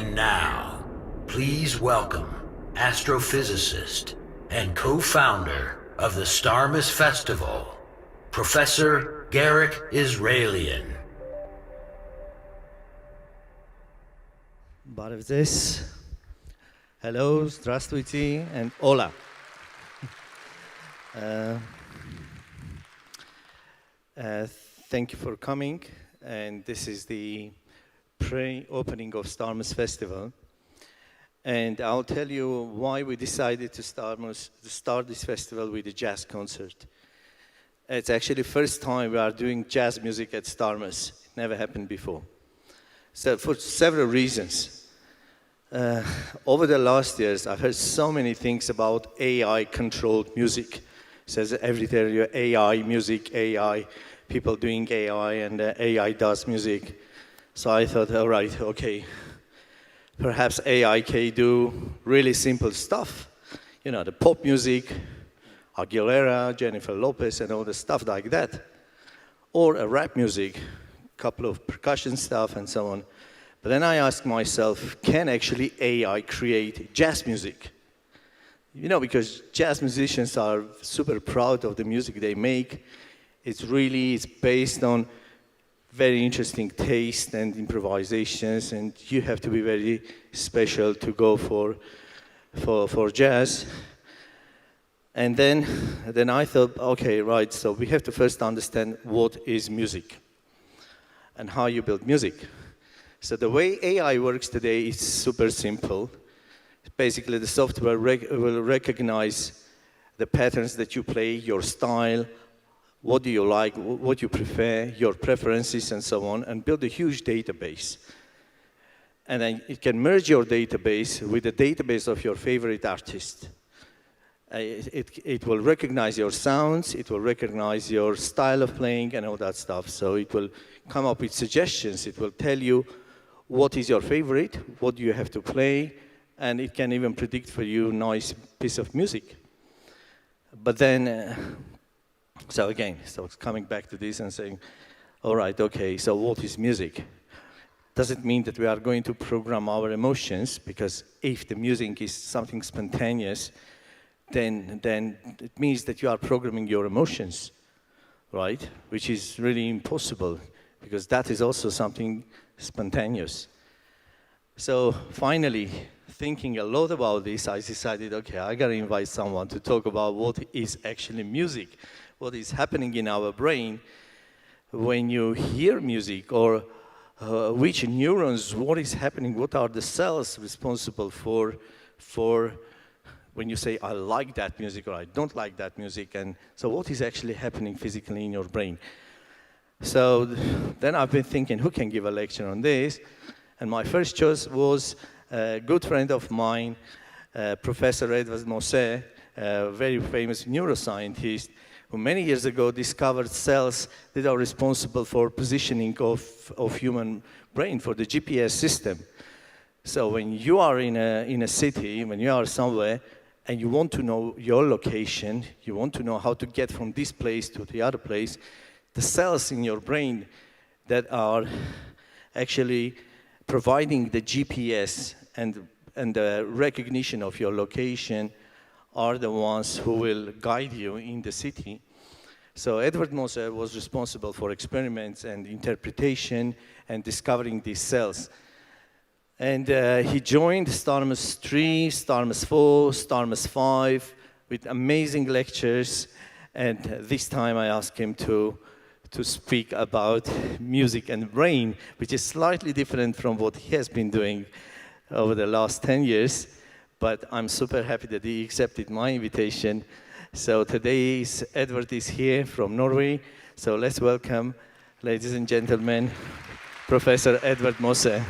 And now, please welcome astrophysicist and co-founder of the Starmus Festival, Professor Garik Israelian. Barevzes. Hello, здравствуйте, and hola. Thank you for coming, and this is the pre-opening of Starmus Festival. And I'll tell you why we decided to start this festival with a jazz concert. It's actually the first time we are doing jazz music at Starmus. It never happened before. So for several reasons. Over the last years, I've heard so many things about AI-controlled music. It says every day, AI music, AI, people doing AI, and AI does music. So I thought, all right, okay, perhaps AI can do really simple stuff. You know, the pop music, Aguilera, Jennifer Lopez, and all the stuff like that. Or a rap music, a couple of percussion stuff, and so on. But then I asked myself, can actually AI create jazz music? You know, because jazz musicians are super proud of the music they make. It's based on very interesting taste and improvisations, and you have to be very special to go for jazz. And then I thought, okay, right, so we have to first understand what is music and how you build music. So the way AI works today is super simple. Basically, the software will recognize the patterns that you play, your style, what do you like, what you prefer, your preferences, and so on, and build a huge database. And then it can merge your database with the database of your favorite artist. It will recognize your sounds, it will recognize your style of playing, and all that stuff. So it will come up with suggestions. It will tell you what is your favorite, what do you have to play, and it can even predict for you a nice piece of music. But then, so it's coming back to this and saying, all right, okay, so what is music? Does it mean that we are going to program our emotions? Because if the music is something spontaneous, then it means that you are programming your emotions, right? Which is really impossible, because that is also something spontaneous. So finally, thinking a lot about this, I decided, okay, I gotta invite someone to talk about what is actually music, what is happening in our brain when you hear music, or which neurons, what is happening, what are the cells responsible for when you say, I like that music, or I don't like that music, and so what is actually happening physically in your brain? So then I've been thinking, who can give a lecture on this? And my first choice was a good friend of mine, Professor Edward Mosse, a very famous neuroscientist, who many years ago discovered cells that are responsible for positioning of human brain, for the GPS system. So when you are in a city, when you are somewhere, and you want to know your location, you want to know how to get from this place to the other place, the cells in your brain that are actually providing the GPS and the recognition of your location are the ones who will guide you in the city. So Edward Mosse was responsible for experiments and interpretation and discovering these cells. And he joined Starmus III, Starmus IV, Starmus V with amazing lectures. And this time I asked him to speak about music and brain, which is slightly different from what he has been doing over the last 10 years. But I'm super happy that he accepted my invitation. So today Edward is here from Norway. So let's welcome, ladies and gentlemen, Professor Edward Mosse.